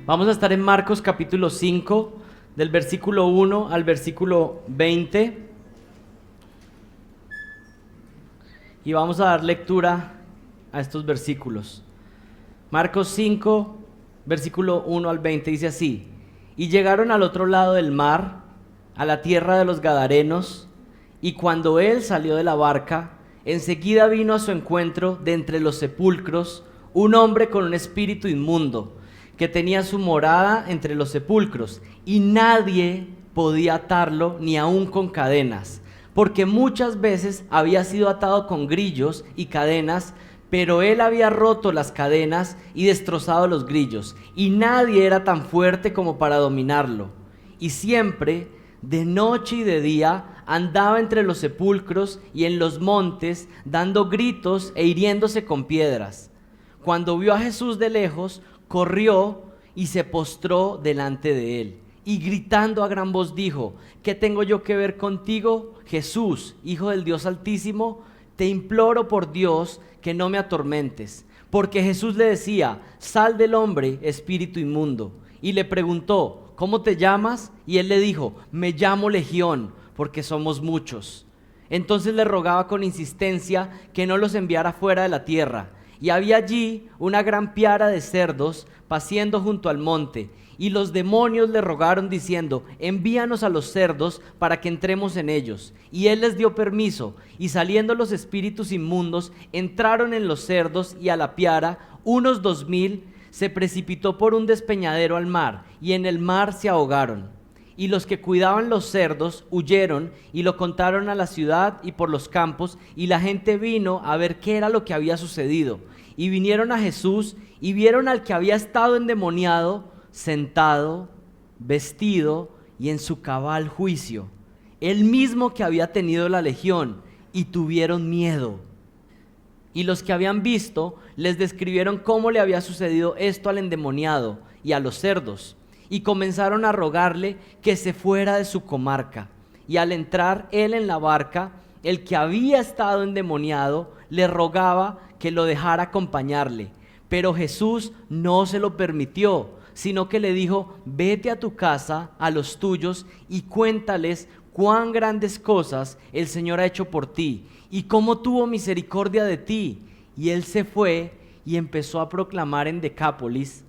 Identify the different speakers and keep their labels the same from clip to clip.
Speaker 1: Vamos a estar en Marcos capítulo 5, del versículo 1 al versículo 20. Y vamos a dar lectura a estos versículos. Marcos 5, versículo 1 al 20, dice así: Y llegaron al otro lado del mar, a la tierra de los Gadarenos, y cuando él salió de la barca, enseguida vino a su encuentro de entre los sepulcros un hombre con un espíritu inmundo, que tenía su morada entre los sepulcros, y nadie podía atarlo ni aun con cadenas, porque muchas veces había sido atado con grillos y cadenas, pero él había roto las cadenas y destrozado los grillos, y nadie era tan fuerte como para dominarlo. Y siempre, de noche y de día, andaba entre los sepulcros y en los montes, dando gritos e hiriéndose con piedras. Cuando vio a Jesús de lejos, corrió y se postró delante de él, y gritando a gran voz dijo: ¿Qué tengo yo que ver contigo, Jesús, Hijo del Dios Altísimo? Te imploro por Dios que no me atormentes. Porque Jesús le decía: sal del hombre, espíritu inmundo. Y le preguntó: ¿cómo te llamas? Y él le dijo: me llamo Legión, porque somos muchos. Entonces le rogaba con insistencia que no los enviara fuera de la tierra. Y había allí una gran piara de cerdos paciendo junto al monte. Y los demonios le rogaron diciendo: envíanos a los cerdos para que entremos en ellos. Y él les dio permiso, y saliendo los espíritus inmundos, entraron en los cerdos, y a la piara, unos 2000, se precipitó por un despeñadero al mar, y en el mar se ahogaron. Y los que cuidaban los cerdos huyeron y lo contaron a la ciudad y por los campos, y la gente vino a ver qué era lo que había sucedido. Y vinieron a Jesús y vieron al que había estado endemoniado, sentado, vestido y en su cabal juicio, el mismo que había tenido la legión, y tuvieron miedo. Y los que habían visto les describieron cómo le había sucedido esto al endemoniado y a los cerdos, y comenzaron a rogarle que se fuera de su comarca. Y al entrar él en la barca, el que había estado endemoniado le rogaba que lo dejara acompañarle, pero Jesús no se lo permitió, sino que le dijo: vete a tu casa, a los tuyos, y cuéntales cuán grandes cosas el Señor ha hecho por ti, y cómo tuvo misericordia de ti. Y él se fue y empezó a proclamar en Decápolis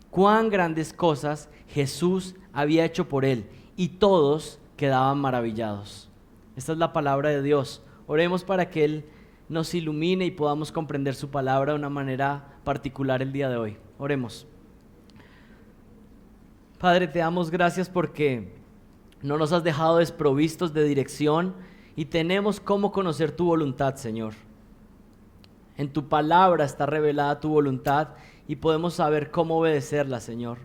Speaker 1: cuán grandes cosas Jesús había hecho por él, y todos quedaban maravillados. Esta es la palabra de Dios. Oremos para que Él nos ilumine y podamos comprender su palabra de una manera particular el día de hoy. Oremos. Padre, te damos gracias porque no nos has dejado desprovistos de dirección y tenemos cómo conocer tu voluntad, Señor. En tu palabra está revelada tu voluntad y podemos saber cómo obedecerla, Señor.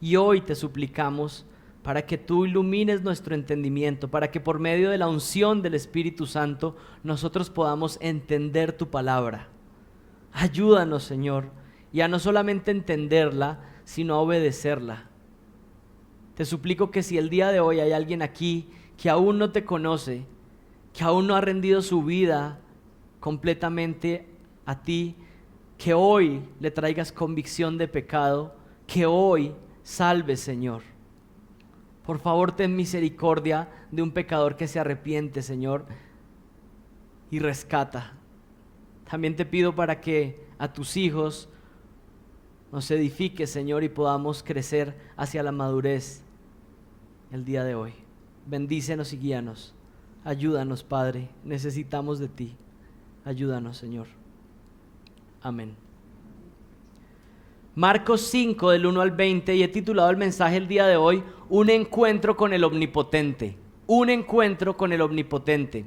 Speaker 1: Y hoy te suplicamos para que tú ilumines nuestro entendimiento, para que por medio de la unción del Espíritu Santo nosotros podamos entender tu palabra. Ayúdanos, Señor, y a no solamente entenderla, sino a obedecerla. Te suplico que si el día de hoy hay alguien aquí que aún no te conoce, que aún no ha rendido su vida completamente a ti, que hoy le traigas convicción de pecado, que hoy salves, Señor. Por favor, ten misericordia de un pecador que se arrepiente, Señor, y rescata. También te pido para que a tus hijos nos edifiques, Señor, y podamos crecer hacia la madurez el día de hoy. Bendícenos y guíanos. Ayúdanos, Padre, necesitamos de ti. Ayúdanos, Señor. Amén. Marcos 5 del 1 al 20, y he titulado el mensaje el día de hoy: un encuentro con el Omnipotente. Un encuentro con el Omnipotente.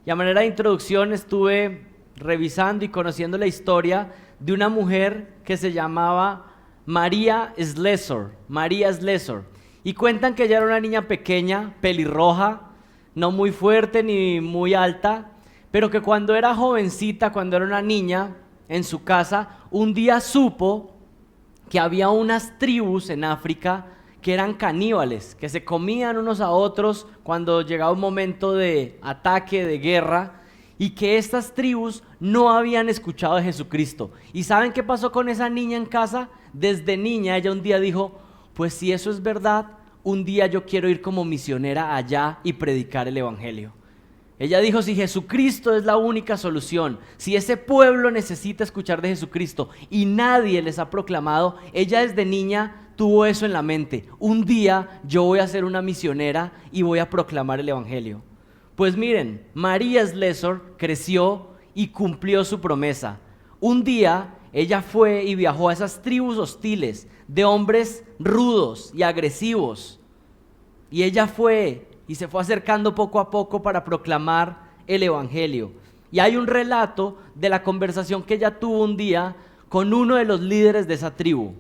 Speaker 1: Y a manera de introducción estuve revisando y conociendo la historia de una mujer que se llamaba María Slessor. María Slessor. Y cuentan que ella era una niña pequeña, pelirroja, no muy fuerte ni muy alta, pero que cuando era jovencita, cuando era una niña, en su casa, un día supo que había unas tribus en África que eran caníbales, que se comían unos a otros cuando llegaba un momento de ataque, de guerra, y que estas tribus no habían escuchado de Jesucristo. ¿Y saben qué pasó con esa niña en casa? Desde niña ella un día dijo, pues si eso es verdad, un día yo quiero ir como misionera allá y predicar el evangelio. Ella dijo, si Jesucristo es la única solución, si ese pueblo necesita escuchar de Jesucristo y nadie les ha proclamado, ella desde niña tuvo eso en la mente. Un día yo voy a ser una misionera y voy a proclamar el evangelio. Pues miren, María Slessor creció y cumplió su promesa. Un día ella fue y viajó a esas tribus hostiles de hombres rudos y agresivos. Y ella fue y se fue acercando poco a poco para proclamar el evangelio. Y hay un relato de la conversación que ella tuvo un día con uno de los líderes de esa tribu.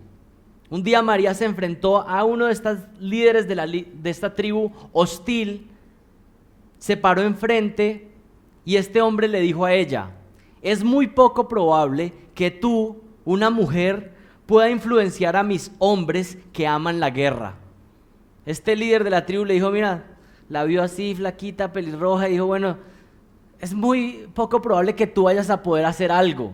Speaker 1: Un día María se enfrentó a uno de estos líderes de esta tribu hostil, se paró enfrente y este hombre le dijo a ella, es muy poco probable que tú, una mujer, pueda influenciar a mis hombres que aman la guerra. Este líder de la tribu le dijo, mira, la vio así, flaquita, pelirroja, y dijo, bueno, es muy poco probable que tú vayas a poder hacer algo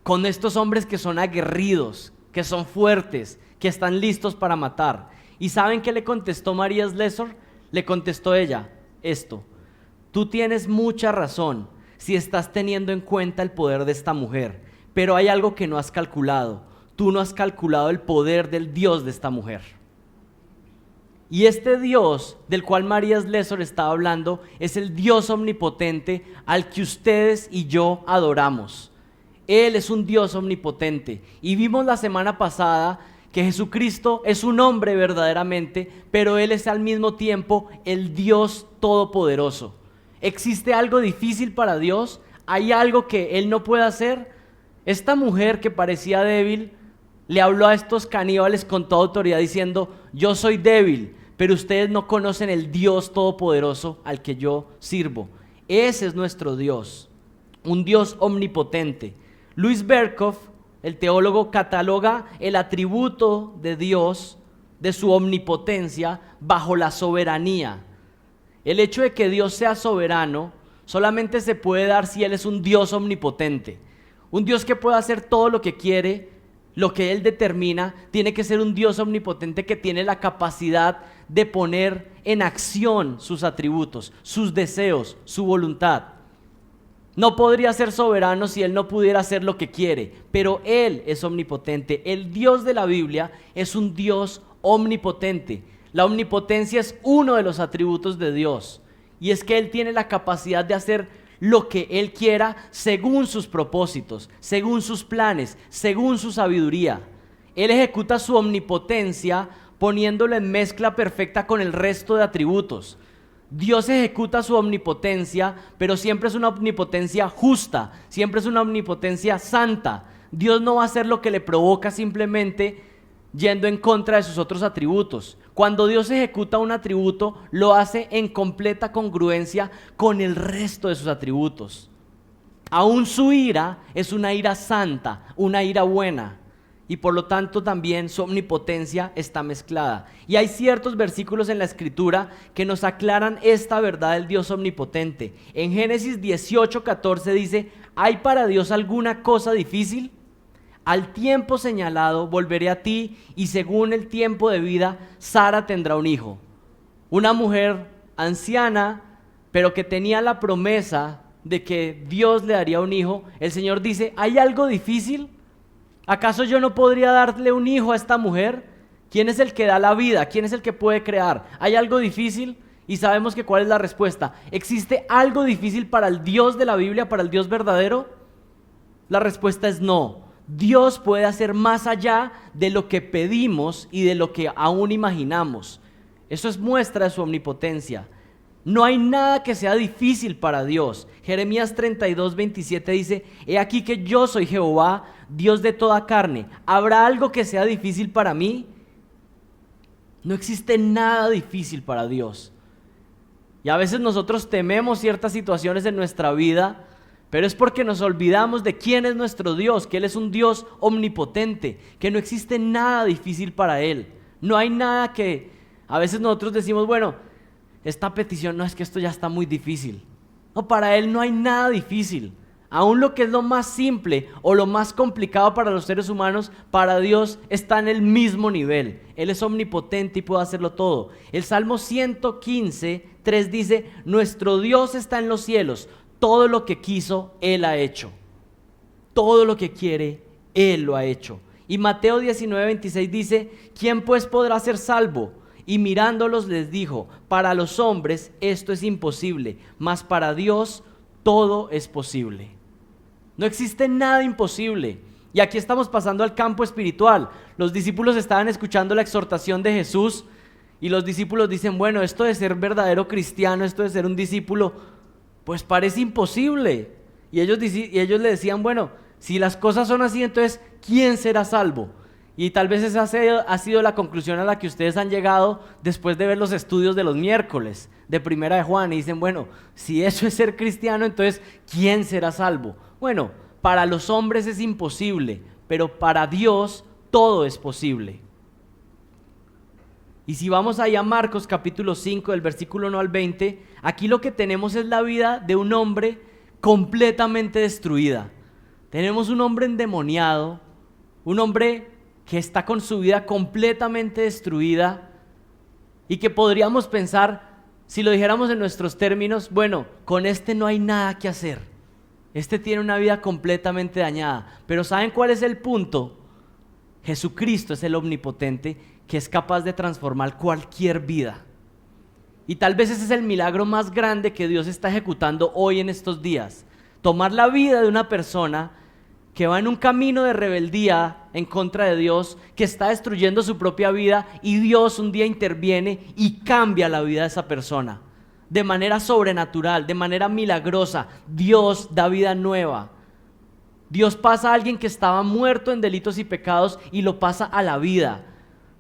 Speaker 1: con estos hombres que son aguerridos, que son fuertes, que están listos para matar. ¿Y saben qué le contestó María Slessor? Le contestó ella esto, tú tienes mucha razón si estás teniendo en cuenta el poder de esta mujer, pero hay algo que no has calculado, tú no has calculado el poder del Dios de esta mujer. Y este Dios del cual María Slessor estaba hablando es el Dios omnipotente al que ustedes y yo adoramos. Él es un Dios omnipotente. Y vimos la semana pasada que Jesucristo es un hombre verdaderamente, pero Él es al mismo tiempo el Dios todopoderoso. ¿Existe algo difícil para Dios? ¿Hay algo que Él no puede hacer? Esta mujer que parecía débil le habló a estos caníbales con toda autoridad diciendo, yo soy débil, pero ustedes no conocen el Dios todopoderoso al que yo sirvo. Ese es nuestro Dios, un Dios omnipotente. Louis Berkhof, el teólogo, cataloga el atributo de Dios, de su omnipotencia, bajo la soberanía. El hecho de que Dios sea soberano solamente se puede dar si Él es un Dios omnipotente. Un Dios que puede hacer todo lo que quiere, lo que Él determina, tiene que ser un Dios omnipotente que tiene la capacidad de poner en acción sus atributos, sus deseos, su voluntad. No podría ser soberano si Él no pudiera hacer lo que quiere, pero Él es omnipotente. El Dios de la Biblia es un Dios omnipotente. La omnipotencia es uno de los atributos de Dios, y es que Él tiene la capacidad de hacer lo que Él quiera según sus propósitos, según sus planes, según su sabiduría. Él ejecuta su omnipotencia poniéndolo en mezcla perfecta con el resto de atributos. Dios ejecuta su omnipotencia, pero siempre es una omnipotencia justa, siempre es una omnipotencia santa. Dios no va a hacer lo que le provoca simplemente yendo en contra de sus otros atributos. Cuando Dios ejecuta un atributo, lo hace en completa congruencia con el resto de sus atributos. Aún su ira es una ira santa, una ira buena. Y por lo tanto también su omnipotencia está mezclada. Y hay ciertos versículos en la Escritura que nos aclaran esta verdad del Dios omnipotente. En Génesis 18:14 dice, ¿hay para Dios alguna cosa difícil? Al tiempo señalado volveré a ti y según el tiempo de vida, Sara tendrá un hijo. Una mujer anciana, pero que tenía la promesa de que Dios le daría un hijo. El Señor dice, ¿hay algo difícil? ¿Acaso yo no podría darle un hijo a esta mujer? ¿Quién es el que da la vida? ¿Quién es el que puede crear? ¿Hay algo difícil? Y sabemos que ¿cuál es la respuesta? ¿Existe algo difícil para el Dios de la Biblia, para el Dios verdadero? La respuesta es no. Dios puede hacer más allá de lo que pedimos y de lo que aún imaginamos. Eso es muestra de su omnipotencia. No hay nada que sea difícil para Dios. Jeremías 32:27 dice, he aquí que yo soy Jehová, Dios de toda carne. ¿Habrá algo que sea difícil para mí? No existe nada difícil para Dios. Y a veces nosotros tememos ciertas situaciones en nuestra vida, pero es porque nos olvidamos de quién es nuestro Dios, que Él es un Dios omnipotente, que no existe nada difícil para Él. No hay nada que a veces nosotros decimos, bueno, esta petición, no, es que esto ya está muy difícil. No, para Él no hay nada difícil. Aún lo que es lo más simple o lo más complicado para los seres humanos, para Dios está en el mismo nivel. Él es omnipotente y puede hacerlo todo. El Salmo 115, 3 dice: nuestro Dios está en los cielos, todo lo que quiso, Él ha hecho. Todo lo que quiere, Él lo ha hecho. Y Mateo 19, 26 dice: ¿quién pues podrá ser salvo? Y mirándolos les dijo: para los hombres esto es imposible, mas para Dios todo es posible. No existe nada imposible. Y aquí estamos pasando al campo espiritual. Los discípulos estaban escuchando la exhortación de Jesús y los discípulos dicen: bueno, esto de ser verdadero cristiano, esto de ser un discípulo, pues parece imposible. Y ellos le decían: bueno, si las cosas son así, entonces ¿quién será salvo? Y tal vez esa ha sido la conclusión a la que ustedes han llegado después de ver los estudios de los miércoles de Primera de Juan, y dicen: bueno, si eso es ser cristiano, entonces ¿quién será salvo? Bueno, para los hombres es imposible, pero para Dios todo es posible. Y si vamos ahí a Marcos capítulo 5, del versículo 1 al 20, aquí lo que tenemos es la vida de un hombre completamente destruida. Tenemos un hombre endemoniado, un hombre que está con su vida completamente destruida y que podríamos pensar, si lo dijéramos en nuestros términos: bueno, con este no hay nada que hacer. Este tiene una vida completamente dañada. Pero ¿saben cuál es el punto? Jesucristo es el omnipotente que es capaz de transformar cualquier vida. Y tal vez ese es el milagro más grande que Dios está ejecutando hoy en estos días. Tomar la vida de una persona que va en un camino de rebeldía en contra de Dios, que está destruyendo su propia vida, y Dios un día interviene y cambia la vida de esa persona. De manera sobrenatural, de manera milagrosa, Dios da vida nueva. Dios pasa a alguien que estaba muerto en delitos y pecados y lo pasa a la vida.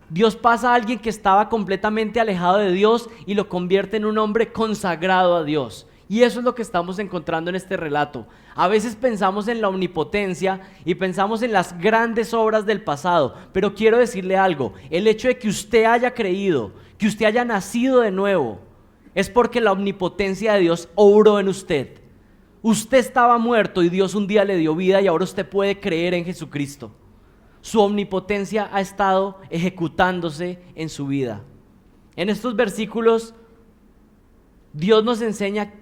Speaker 1: Dios pasa a alguien que estaba completamente alejado de Dios y lo convierte en un hombre consagrado a Dios. Y eso es lo que estamos encontrando en este relato. A veces pensamos en la omnipotencia y pensamos en las grandes obras del pasado, pero quiero decirle algo: el hecho de que usted haya creído, que usted haya nacido de nuevo, es porque la omnipotencia de Dios obró en usted. Usted estaba muerto y Dios un día le dio vida y ahora usted puede creer en Jesucristo. Su omnipotencia ha estado ejecutándose en su vida. En estos versículos, Dios nos enseña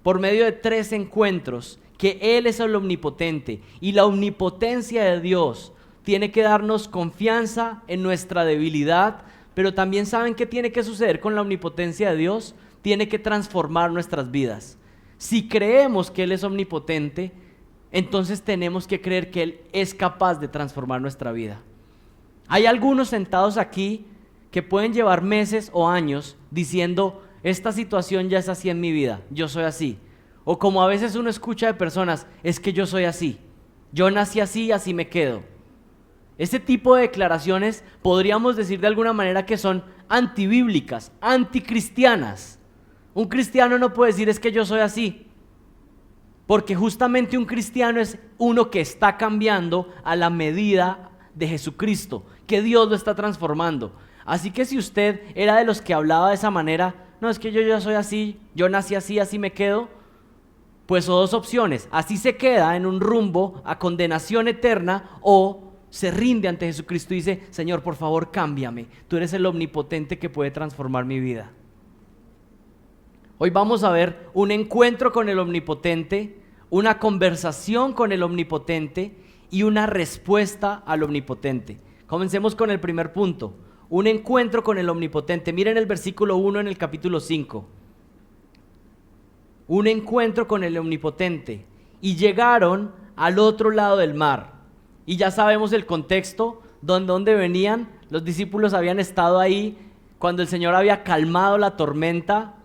Speaker 1: por medio de 3 encuentros que Él es el omnipotente, y la omnipotencia de Dios tiene que darnos confianza en nuestra debilidad, pero también ¿saben qué tiene que suceder con la omnipotencia de Dios? Tiene que transformar nuestras vidas. Si creemos que Él es omnipotente, entonces tenemos que creer que Él es capaz de transformar nuestra vida. Hay algunos sentados aquí que pueden llevar meses o años diciendo: esta situación ya es así en mi vida, yo soy así. O como a veces uno escucha de personas: es que yo soy así, yo nací así, así me quedo. Este tipo de declaraciones podríamos decir de alguna manera que son antibíblicas, anticristianas. Un cristiano no puede decir: es que yo soy así, porque justamente un cristiano es uno que está cambiando a la medida de Jesucristo, que Dios lo está transformando. Así que si usted era de los que hablaba de esa manera: no, es que yo ya soy así, yo nací así, así me quedo, pues son 2 opciones: así se queda en un rumbo a condenación eterna, o se rinde ante Jesucristo y dice: Señor, por favor, cámbiame, tú eres el omnipotente que puede transformar mi vida. Hoy vamos a ver un encuentro con el omnipotente, una conversación con el omnipotente y una respuesta al omnipotente. Comencemos con el primer punto: un encuentro con el omnipotente. Miren el versículo 1 en el capítulo 5. Un encuentro con el omnipotente. Y llegaron al otro lado del mar. Y ya sabemos el contexto, donde venían. Los discípulos habían estado ahí cuando el Señor había calmado la tormenta.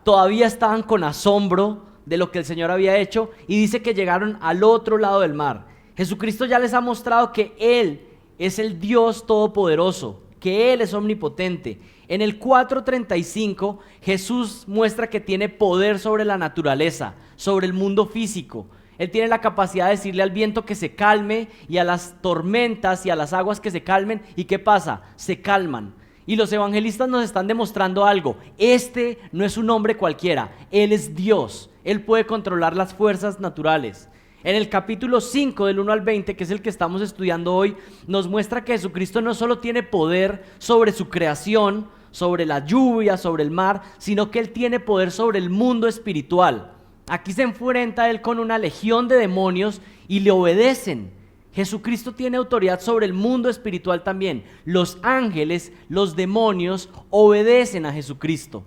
Speaker 1: Todavía estaban con asombro de lo que el Señor había hecho, y dice que llegaron al otro lado del mar. Jesucristo ya les ha mostrado que Él es el Dios todopoderoso, que Él es omnipotente. En el 4:35 Jesús muestra que tiene poder sobre la naturaleza, sobre el mundo físico. Él tiene la capacidad de decirle al viento que se calme y a las tormentas y a las aguas que se calmen. ¿Y qué pasa? Se calman. Y los evangelistas nos están demostrando algo. Este no es un hombre cualquiera, Él es Dios. Él puede controlar las fuerzas naturales. En el capítulo 5 del 1 al 20, que es el que estamos estudiando hoy, nos muestra que Jesucristo no solo tiene poder sobre su creación, sobre la lluvia, sobre el mar, sino que Él tiene poder sobre el mundo espiritual. Aquí se enfrenta Él con una legión de demonios y le obedecen. Jesucristo tiene autoridad sobre el mundo espiritual también. Los ángeles, los demonios, obedecen a Jesucristo.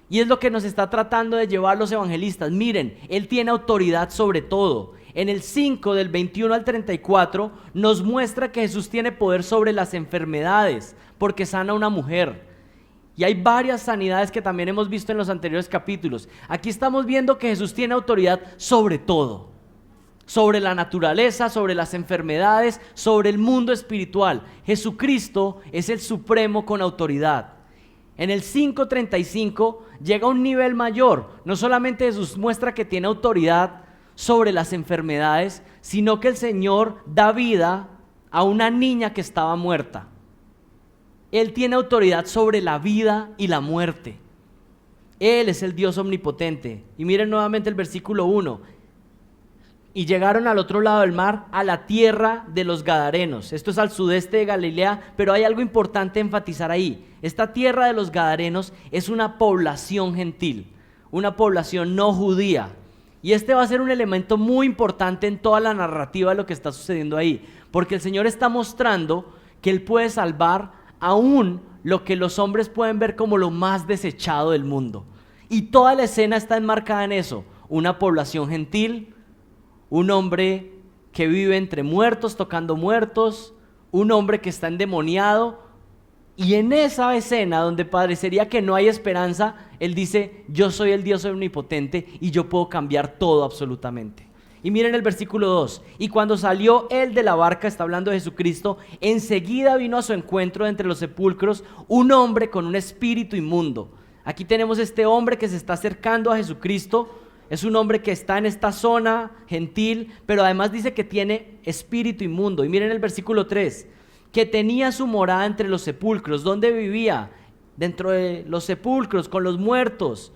Speaker 1: Y es lo que nos está tratando de llevar los evangelistas. Miren, Él tiene autoridad sobre todo. En el 5 del 21 al 34 nos muestra que Jesús tiene poder sobre las enfermedades, porque sana a una mujer. Y hay varias sanidades que también hemos visto en los anteriores capítulos. Aquí estamos viendo que Jesús tiene autoridad sobre todo. Sobre la naturaleza, sobre las enfermedades, sobre el mundo espiritual. Jesucristo es el supremo con autoridad. En el 5:35 llega a un nivel mayor. No solamente Jesús muestra que tiene autoridad sobre las enfermedades, sino que el Señor da vida a una niña que estaba muerta. Él tiene autoridad sobre la vida y la muerte. Él es el Dios omnipotente. Y miren nuevamente el versículo 1. Y llegaron al otro lado del mar, a la tierra de los Gadarenos. Esto es al sudeste de Galilea, pero hay algo importante a enfatizar ahí. Esta tierra de los Gadarenos es una población gentil, una población no judía. Y este va a ser un elemento muy importante en toda la narrativa de lo que está sucediendo ahí. Porque el Señor está mostrando que Él puede salvar aún lo que los hombres pueden ver como lo más desechado del mundo. Y toda la escena está enmarcada en eso. Una población gentil, un hombre que vive entre muertos, tocando muertos, un hombre que está endemoniado. Y en esa escena donde parecería que no hay esperanza, Él dice: yo soy el Dios omnipotente y yo puedo cambiar todo absolutamente. Y miren el versículo 2. Y cuando salió Él de la barca, está hablando de Jesucristo, enseguida vino a su encuentro entre los sepulcros un hombre con un espíritu inmundo. Aquí tenemos este hombre que se está acercando a Jesucristo. Es un hombre que está en esta zona gentil, pero además dice que tiene espíritu inmundo. Y miren el versículo 3, que tenía su morada entre los sepulcros. ¿Dónde vivía? Dentro de los sepulcros, con los muertos.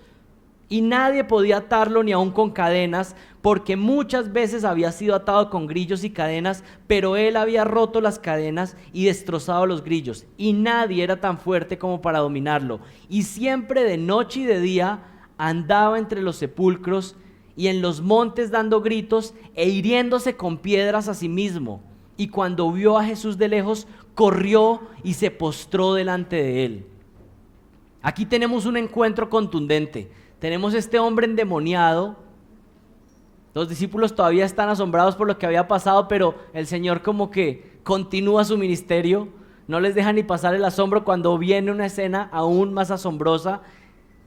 Speaker 1: Y nadie podía atarlo ni aun con cadenas, porque muchas veces había sido atado con grillos y cadenas, pero él había roto las cadenas y destrozado los grillos. Y nadie era tan fuerte como para dominarlo. Y siempre de noche y de día andaba entre los sepulcros y en los montes dando gritos e hiriéndose con piedras a sí mismo. Y cuando vio a Jesús de lejos, corrió y se postró delante de él. Aquí tenemos un encuentro contundente. Tenemos este hombre endemoniado. Los discípulos todavía están asombrados por lo que había pasado, pero el Señor como que continúa su ministerio. No les deja ni pasar el asombro cuando viene una escena aún más asombrosa.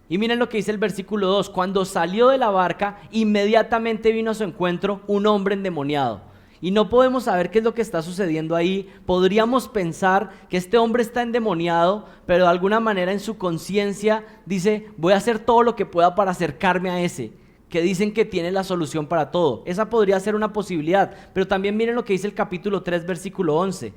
Speaker 1: Y miren lo que dice el versículo 2. Cuando salió de la barca, inmediatamente vino a su encuentro un hombre endemoniado. Y no podemos saber qué es lo que está sucediendo ahí. Podríamos pensar que este hombre está endemoniado, pero de alguna manera en su conciencia dice: voy a hacer todo lo que pueda para acercarme a ese, que dicen que tiene la solución para todo. Esa podría ser una posibilidad, pero también miren lo que dice el capítulo 3, versículo 11.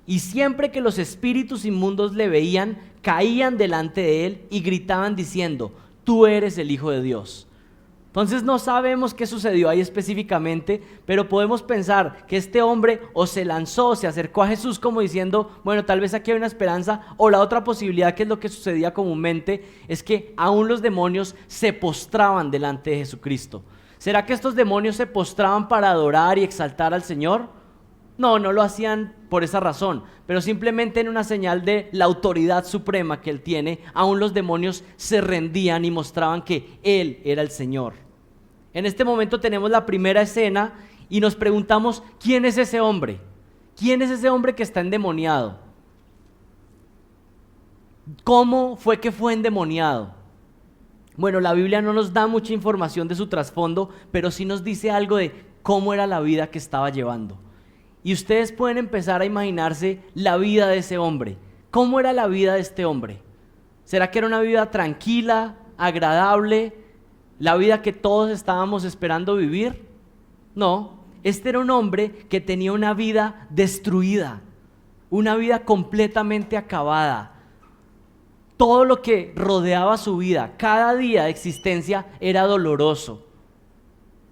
Speaker 1: Y siempre que los espíritus inmundos le veían, caían delante de él y gritaban diciendo: tú eres el Hijo de Dios. Entonces no sabemos qué sucedió ahí específicamente, pero podemos pensar que este hombre o se lanzó, se acercó a Jesús como diciendo: bueno, tal vez aquí hay una esperanza. O la otra posibilidad, que es lo que sucedía comúnmente, es que aún los demonios se postraban delante de Jesucristo. ¿Será que estos demonios se postraban para adorar y exaltar al Señor? No, no lo hacían por esa razón, pero simplemente en una señal de la autoridad suprema que Él tiene. Aún los demonios se rendían y mostraban que Él era el Señor. En este momento tenemos la primera escena y nos preguntamos: ¿quién es ese hombre? ¿Quién es ese hombre que está endemoniado? ¿Cómo fue que fue endemoniado? Bueno, la Biblia no nos da mucha información de su trasfondo, pero sí nos dice algo de cómo era la vida que estaba llevando. Y ustedes pueden empezar a imaginarse la vida de ese hombre. ¿Cómo era la vida de este hombre? ¿Será que era una vida tranquila, agradable, la vida que todos estábamos esperando vivir? No, Este era un hombre que tenía una vida destruida, una vida completamente acabada. Todo lo que rodeaba su vida, cada día de existencia era doloroso.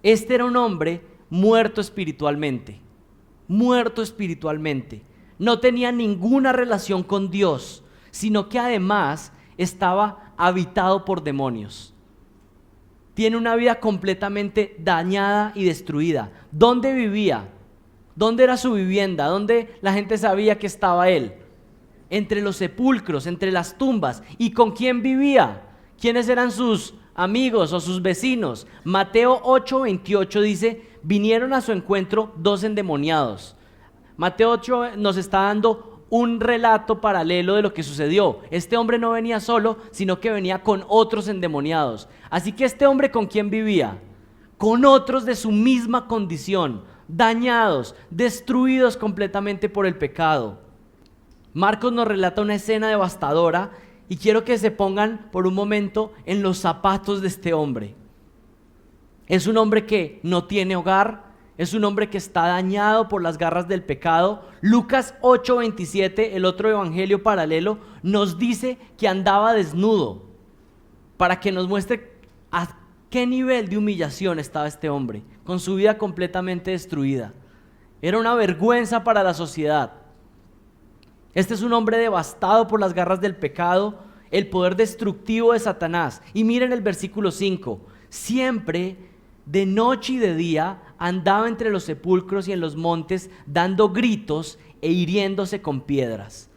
Speaker 1: Este era un hombre muerto espiritualmente, muerto espiritualmente. No tenía ninguna relación con Dios, sino que además estaba habitado por demonios. Tiene una vida completamente dañada y destruida. ¿Dónde vivía? ¿Dónde era su vivienda? ¿Dónde la gente sabía que estaba él? Entre los sepulcros, entre las tumbas. ¿Y con quién vivía? ¿Quiénes eran sus amigos o sus vecinos? Mateo 8:28 dice: vinieron a su encuentro 2 endemoniados. Mateo 8 nos está dando un relato paralelo de lo que sucedió. Este hombre no venía solo, sino que venía con otros endemoniados. Así que este hombre, ¿con quién vivía? Con otros de su misma condición, dañados, destruidos completamente por el pecado. Marcos nos relata una escena devastadora y quiero que se pongan por un momento en los zapatos de este hombre. Es un hombre que no tiene hogar, es un hombre que está dañado por las garras del pecado. Lucas 8:27, el otro evangelio paralelo, nos dice que andaba desnudo, para que nos muestre a qué nivel de humillación estaba este hombre, con su vida completamente destruida. Era una vergüenza para la sociedad. Este es un hombre devastado por las garras del pecado, el poder destructivo de Satanás. Y miren el versículo 5. Siempre, de noche y de día, andaba entre los sepulcros y en los montes, dando gritos e hiriéndose con piedras.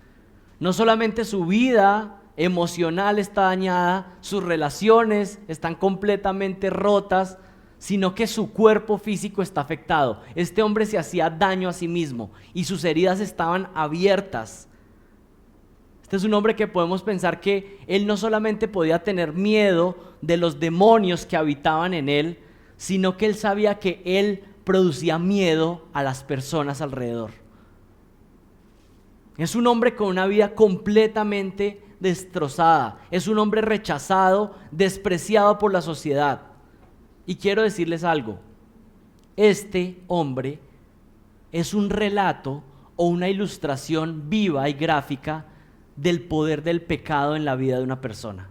Speaker 1: No solamente su vida emocional está dañada, sus relaciones están completamente rotas, sino que su cuerpo físico está afectado. Este hombre se hacía daño a sí mismo y sus heridas estaban abiertas. Este es un hombre que podemos pensar que él no solamente podía tener miedo de los demonios que habitaban en él, sino que él sabía que él producía miedo a las personas alrededor. Es un hombre con una vida completamente destrozada. Es un hombre rechazado, despreciado por la sociedad. Y quiero decirles algo, este hombre es un relato o una ilustración viva y gráfica del poder del pecado en la vida de una persona.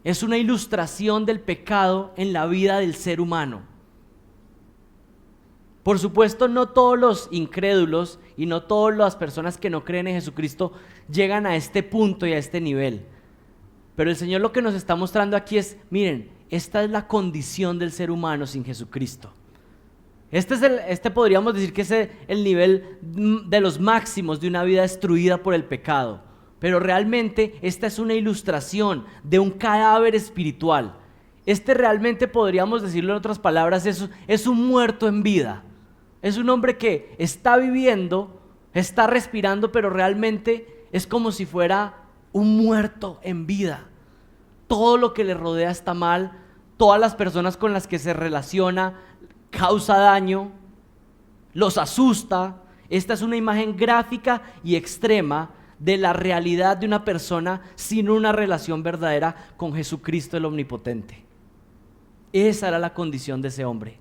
Speaker 1: Es una ilustración del pecado en la vida del ser humano. Por supuesto, no todos los incrédulos y no todas las personas que no creen en Jesucristo llegan a este punto y a este nivel. Pero el Señor lo que nos está mostrando aquí es, miren, esta es la condición del ser humano sin Jesucristo. Este podríamos decir que es el nivel de los máximos de una vida destruida por el pecado. Pero realmente esta es una ilustración de un cadáver espiritual. Realmente podríamos decirlo en otras palabras, es un muerto en vida. Es un hombre que está viviendo, está respirando, pero realmente es como si fuera un muerto en vida. Todo lo que le rodea está mal, todas las personas con las que se relaciona causa daño, los asusta. Esta es una imagen gráfica y extrema de la realidad de una persona sin una relación verdadera con Jesucristo el Omnipotente. Esa era la condición de ese hombre.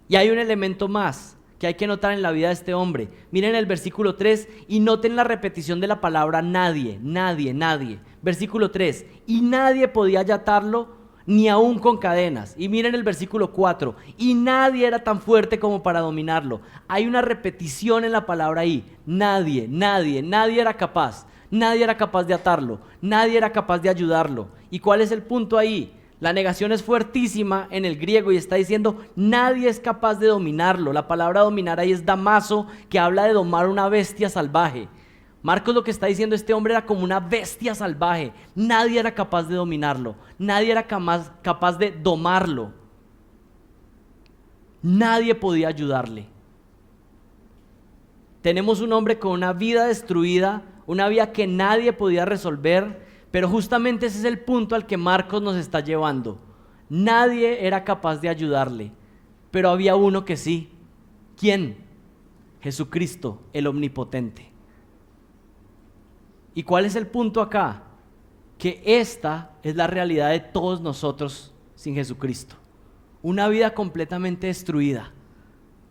Speaker 1: Y hay un elemento más que hay que notar en la vida de este hombre. Miren el versículo 3 y noten la repetición de la palabra nadie, nadie, nadie. Versículo 3, y nadie podía atarlo ni aún con cadenas. Y miren el versículo 4, y nadie era tan fuerte como para dominarlo. Hay una repetición en la palabra ahí. Nadie, nadie, nadie era capaz. Nadie era capaz de atarlo. Nadie era capaz de ayudarlo. ¿Y cuál es el punto ahí? La negación es fuertísima en el griego y está diciendo nadie es capaz de dominarlo. La palabra dominar ahí es damaso, que habla de domar una bestia salvaje. Marcos lo que está diciendo, este hombre era como una bestia salvaje. Nadie era capaz de dominarlo. Nadie era capaz de domarlo. Nadie podía ayudarle. Tenemos un hombre con una vida destruida, una vida que nadie podía resolver. Pero justamente ese es el punto al que Marcos nos está llevando. Nadie era capaz de ayudarle, pero había uno que sí. ¿Quién? Jesucristo, el Omnipotente. ¿Y cuál es el punto acá? Que esta es la realidad de todos nosotros sin Jesucristo. una vida completamente destruida,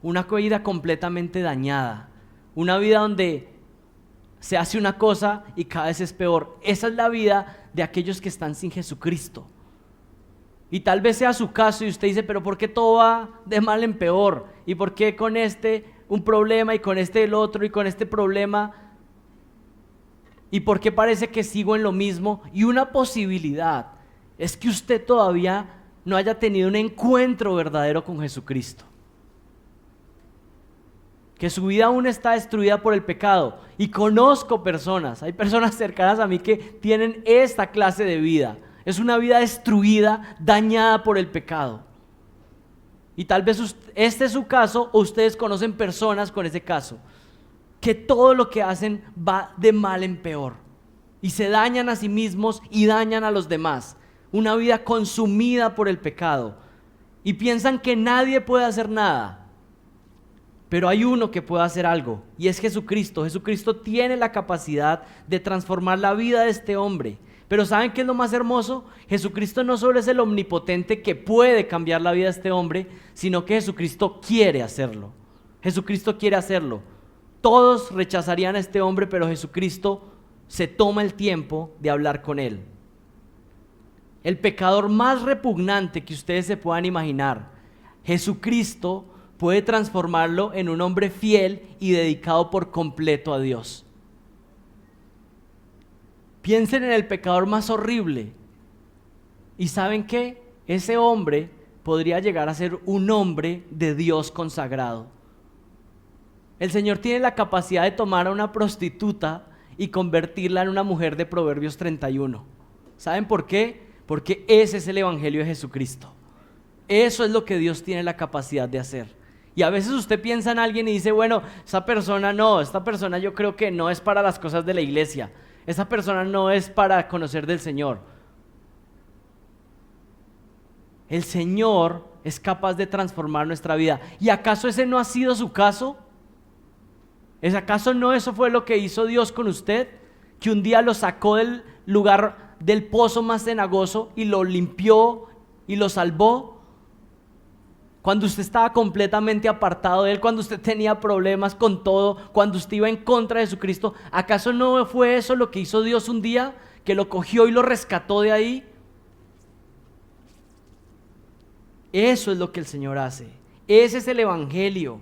Speaker 1: una vida completamente dañada, una vida donde se hace una cosa y cada vez es peor. Esa es la vida de aquellos que están sin Jesucristo. Y tal vez sea su caso y usted dice, pero ¿por qué todo va de mal en peor? ¿Y por qué con este un problema y con este el otro y con este problema? ¿Y por qué parece que sigo en lo mismo? Y una posibilidad es que usted todavía no haya tenido un encuentro verdadero con Jesucristo. Que su vida aún está destruida por el pecado. Y conozco personas, hay personas cercanas a mí que tienen esta clase de vida. Es una vida destruida, dañada por el pecado. Y tal vez este es su caso, o ustedes conocen personas con ese caso, que todo lo que hacen va de mal en peor. Y se dañan a sí mismos y dañan a los demás. Una vida consumida por el pecado. Y piensan que nadie puede hacer nada. Pero hay uno que puede hacer algo, y es Jesucristo. Jesucristo tiene la capacidad de transformar la vida de este hombre. Pero ¿saben qué es lo más hermoso? Jesucristo no solo es el omnipotente que puede cambiar la vida de este hombre, sino que Jesucristo quiere hacerlo. Jesucristo quiere hacerlo. Todos rechazarían a este hombre, pero Jesucristo se toma el tiempo de hablar con él. El pecador más repugnante que ustedes se puedan imaginar, Jesucristo puede transformarlo en un hombre fiel y dedicado por completo a Dios. Piensen en el pecador más horrible. ¿Y saben qué? Ese hombre podría llegar a ser un hombre de Dios consagrado. El Señor tiene la capacidad de tomar a una prostituta y convertirla en una mujer de Proverbios 31. ¿Saben por qué? Porque ese es el evangelio de Jesucristo. Eso es lo que Dios tiene la capacidad de hacer. Y a veces usted piensa en alguien y dice, bueno, esta persona yo creo que no es para las cosas de la iglesia. Esa persona no es para conocer del Señor. El Señor es capaz de transformar nuestra vida. ¿Y acaso ese no ha sido su caso? ¿Acaso no eso fue lo que hizo Dios con usted? Que un día lo sacó del lugar, del pozo más cenagoso y lo limpió y lo salvó. Cuando usted estaba completamente apartado de Él, cuando usted tenía problemas con todo, cuando usted iba en contra de Jesucristo, ¿acaso no fue eso lo que hizo Dios un día? Que lo cogió y lo rescató de ahí. Eso es lo que el Señor hace. Ese es el evangelio.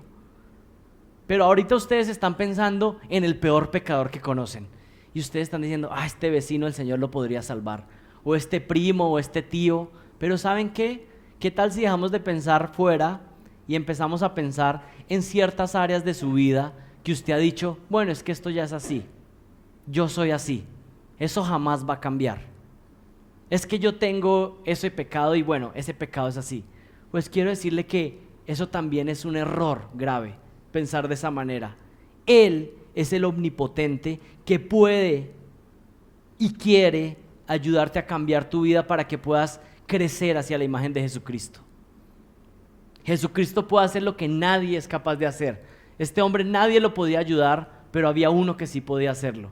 Speaker 1: Pero ahorita ustedes están pensando en el peor pecador que conocen. Y ustedes están diciendo, este vecino el Señor lo podría salvar. O este primo, o este tío. Pero ¿saben qué? ¿Qué tal si dejamos de pensar fuera y empezamos a pensar en ciertas áreas de su vida que usted ha dicho, bueno, es que esto ya es así, yo soy así, eso jamás va a cambiar? Es que yo tengo ese pecado y bueno, ese pecado es así. Pues quiero decirle que eso también es un error grave, pensar de esa manera. Él es el omnipotente que puede y quiere ayudarte a cambiar tu vida para que puedas crecer hacia la imagen de Jesucristo. Jesucristo puede hacer lo que nadie es capaz de hacer. Este hombre nadie lo podía ayudar, pero había uno que sí podía hacerlo,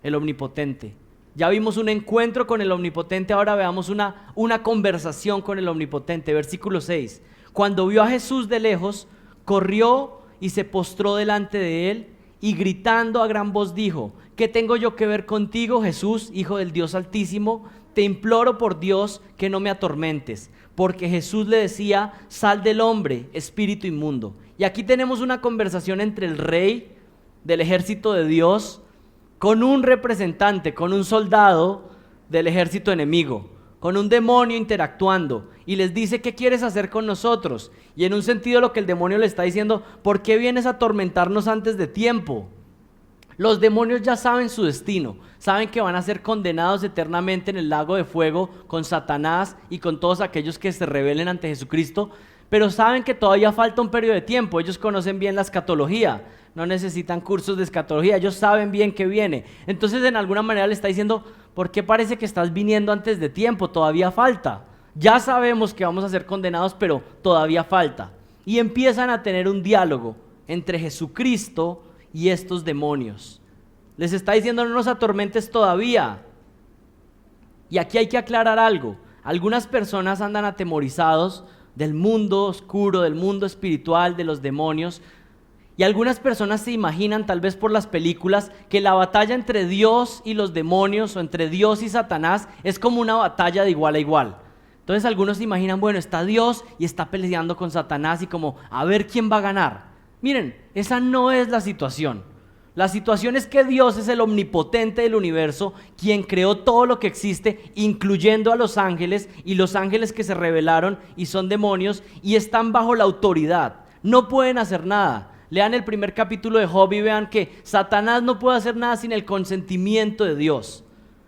Speaker 1: el omnipotente. Ya vimos un encuentro con el omnipotente, ahora veamos una conversación con el omnipotente. Versículo 6. Cuando vio a Jesús de lejos, corrió y se postró delante de él y gritando a gran voz dijo, ¿qué tengo yo que ver contigo, Jesús, Hijo del Dios Altísimo? Te imploro por Dios que no me atormentes, porque Jesús le decía, sal del hombre, espíritu inmundo. Y aquí tenemos una conversación entre el rey del ejército de Dios con un representante, con un soldado del ejército enemigo, con un demonio interactuando, y les dice, ¿qué quieres hacer con nosotros? Y en un sentido lo que el demonio le está diciendo, ¿por qué vienes a atormentarnos antes de tiempo? Los demonios ya saben su destino, saben que van a ser condenados eternamente en el lago de fuego con Satanás y con todos aquellos que se rebelen ante Jesucristo, pero saben que todavía falta un periodo de tiempo. Ellos conocen bien la escatología, no necesitan cursos de escatología, ellos saben bien que viene. Entonces en alguna manera le está diciendo, ¿por qué parece que estás viniendo antes de tiempo? Todavía falta. Ya sabemos que vamos a ser condenados, pero todavía falta. Y empiezan a tener un diálogo entre Jesucristo y estos demonios. Les está diciendo, no nos atormentes todavía. Y aquí hay que aclarar algo. Algunas personas andan atemorizados del mundo oscuro, del mundo espiritual, de los demonios. Y algunas personas se imaginan, tal vez por las películas, que la batalla entre Dios y los demonios o entre Dios y Satanás es como una batalla de igual a igual. Entonces algunos se imaginan, bueno, está Dios y está peleando con Satanás y como a ver quién va a ganar. Miren, esa no es la situación. La situación es que Dios es el omnipotente del universo, quien creó todo lo que existe, incluyendo a los ángeles, y los ángeles que se rebelaron y son demonios y están bajo la autoridad. No pueden hacer nada. Lean el primer capítulo de Job y vean que Satanás no puede hacer nada sin el consentimiento de Dios.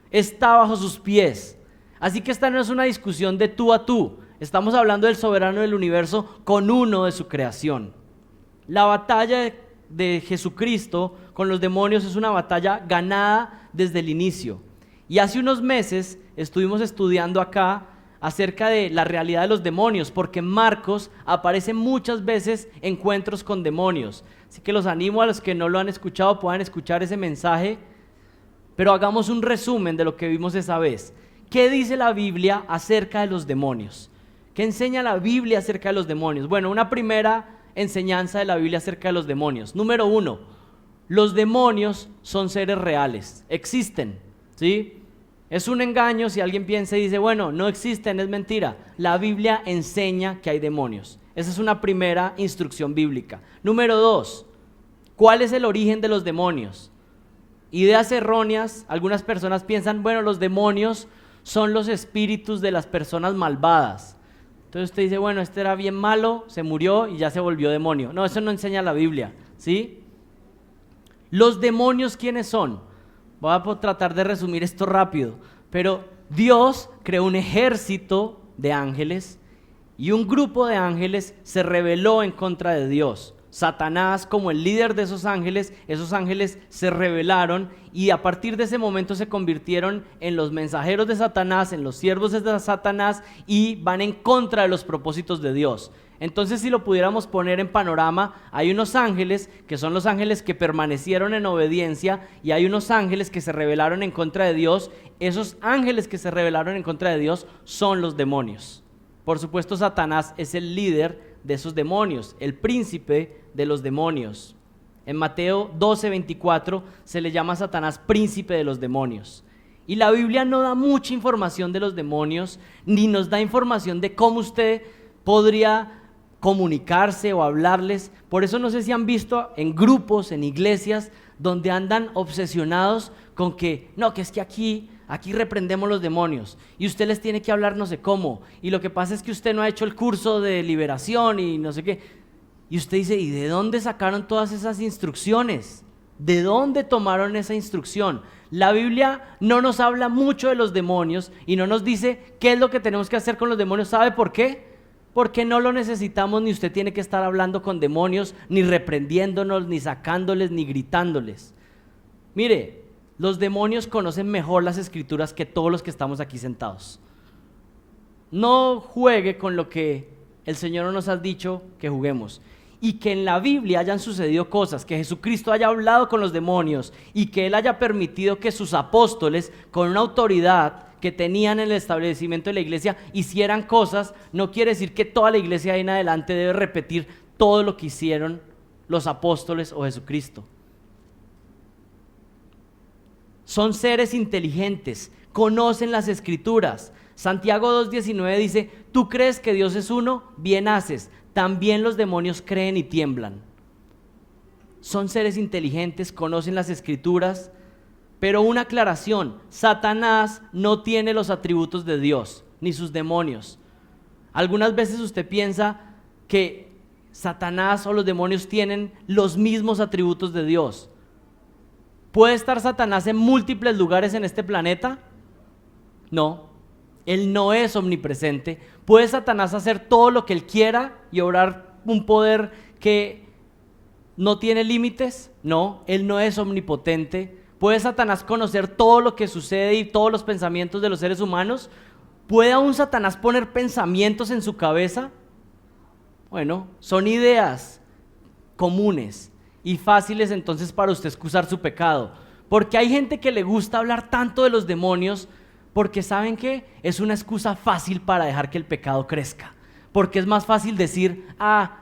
Speaker 1: Está bajo sus pies. Así que esta no es una discusión de tú a tú. Estamos hablando del soberano del universo con uno de su creación. La batalla de Jesucristo con los demonios es una batalla ganada desde el inicio. Y hace unos meses estuvimos estudiando acá acerca de la realidad de los demonios, porque en Marcos aparecen muchas veces encuentros con demonios. Así que los animo a los que no lo han escuchado, puedan escuchar ese mensaje, pero hagamos un resumen de lo que vimos esa vez. ¿Qué dice la Biblia acerca de los demonios? ¿Qué enseña la Biblia acerca de los demonios? Bueno, una primera enseñanza de la Biblia acerca de los demonios. Número 1, los demonios son seres reales, existen, ¿sí? Es un engaño si alguien piensa y dice, bueno, no existen, es mentira. La Biblia enseña que hay demonios. Esa es una primera instrucción bíblica. Número 2, ¿cuál es el origen de los demonios? Ideas erróneas, algunas personas piensan, bueno, los demonios son los espíritus de las personas malvadas. Entonces usted dice, bueno, este era bien malo, se murió y ya se volvió demonio. No, eso no enseña la Biblia, ¿sí? Los demonios, ¿quiénes son? Voy a tratar de resumir esto rápido, pero Dios creó un ejército de ángeles y un grupo de ángeles se rebeló en contra de Dios. Satanás, como el líder de esos ángeles se rebelaron y a partir de ese momento se convirtieron en los mensajeros de Satanás, en los siervos de Satanás y van en contra de los propósitos de Dios. Entonces, si lo pudiéramos poner en panorama, hay unos ángeles que son los ángeles que permanecieron en obediencia y hay unos ángeles que se rebelaron en contra de Dios. Esos ángeles que se rebelaron en contra de Dios son los demonios. Por supuesto, Satanás es el líder de esos demonios, el príncipe de los demonios. En Mateo 12:24 se le llama a Satanás príncipe de los demonios. Y la Biblia no da mucha información de los demonios, ni nos da información de cómo usted podría comunicarse o hablarles. Por eso no sé si han visto en grupos, en iglesias, donde andan obsesionados con que, no, que es que aquí reprendemos los demonios y usted les tiene que hablar no sé cómo, y lo que pasa es que usted no ha hecho el curso de liberación y no sé qué, y usted dice, ¿y de dónde sacaron todas esas instrucciones? ¿De dónde tomaron esa instrucción? La Biblia no nos habla mucho de los demonios y no nos dice qué es lo que tenemos que hacer con los demonios. ¿Sabe por qué? Porque no lo necesitamos, ni usted tiene que estar hablando con demonios, ni reprendiéndonos, ni sacándoles, ni gritándoles. Mire, los demonios conocen mejor las escrituras que todos los que estamos aquí sentados. No juegue con lo que el Señor nos ha dicho que juguemos. Y que en la Biblia hayan sucedido cosas, que Jesucristo haya hablado con los demonios y que Él haya permitido que sus apóstoles, con una autoridad que tenían en el establecimiento de la iglesia, hicieran cosas, no quiere decir que toda la iglesia de ahí en adelante debe repetir todo lo que hicieron los apóstoles o Jesucristo. Son seres inteligentes, conocen las escrituras. Santiago 2:19 dice, ¿tú crees que Dios es uno? Bien haces, también los demonios creen y tiemblan. Son seres inteligentes, conocen las escrituras, pero una aclaración, Satanás no tiene los atributos de Dios, ni sus demonios. Algunas veces usted piensa que Satanás o los demonios tienen los mismos atributos de Dios. ¿Puede estar Satanás en múltiples lugares en este planeta? No, él no es omnipresente. ¿Puede Satanás hacer todo lo que él quiera y obrar un poder que no tiene límites? No, él no es omnipotente. ¿Puede Satanás conocer todo lo que sucede y todos los pensamientos de los seres humanos? ¿Puede aún Satanás poner pensamientos en su cabeza? Bueno, son ideas comunes y fáciles entonces para usted excusar su pecado. Porque hay gente que le gusta hablar tanto de los demonios porque ¿saben qué? Es una excusa fácil para dejar que el pecado crezca. porque es más fácil decir,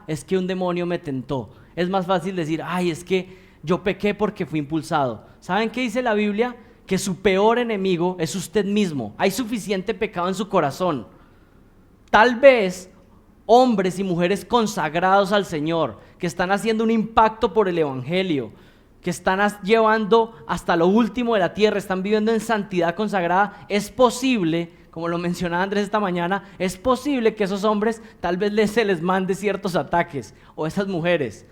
Speaker 1: es que un demonio me tentó. Es más fácil decir, es que yo pequé porque fui impulsado. ¿Saben qué dice la Biblia? Que su peor enemigo es usted mismo. Hay suficiente pecado en su corazón. Tal vez hombres y mujeres consagrados al Señor, que están haciendo un impacto por el Evangelio, que están llevando hasta lo último de la tierra, están viviendo en santidad consagrada, es posible, como lo mencionaba Andrés esta mañana, es posible que esos hombres tal vez se les mande ciertos ataques, o esas mujeres.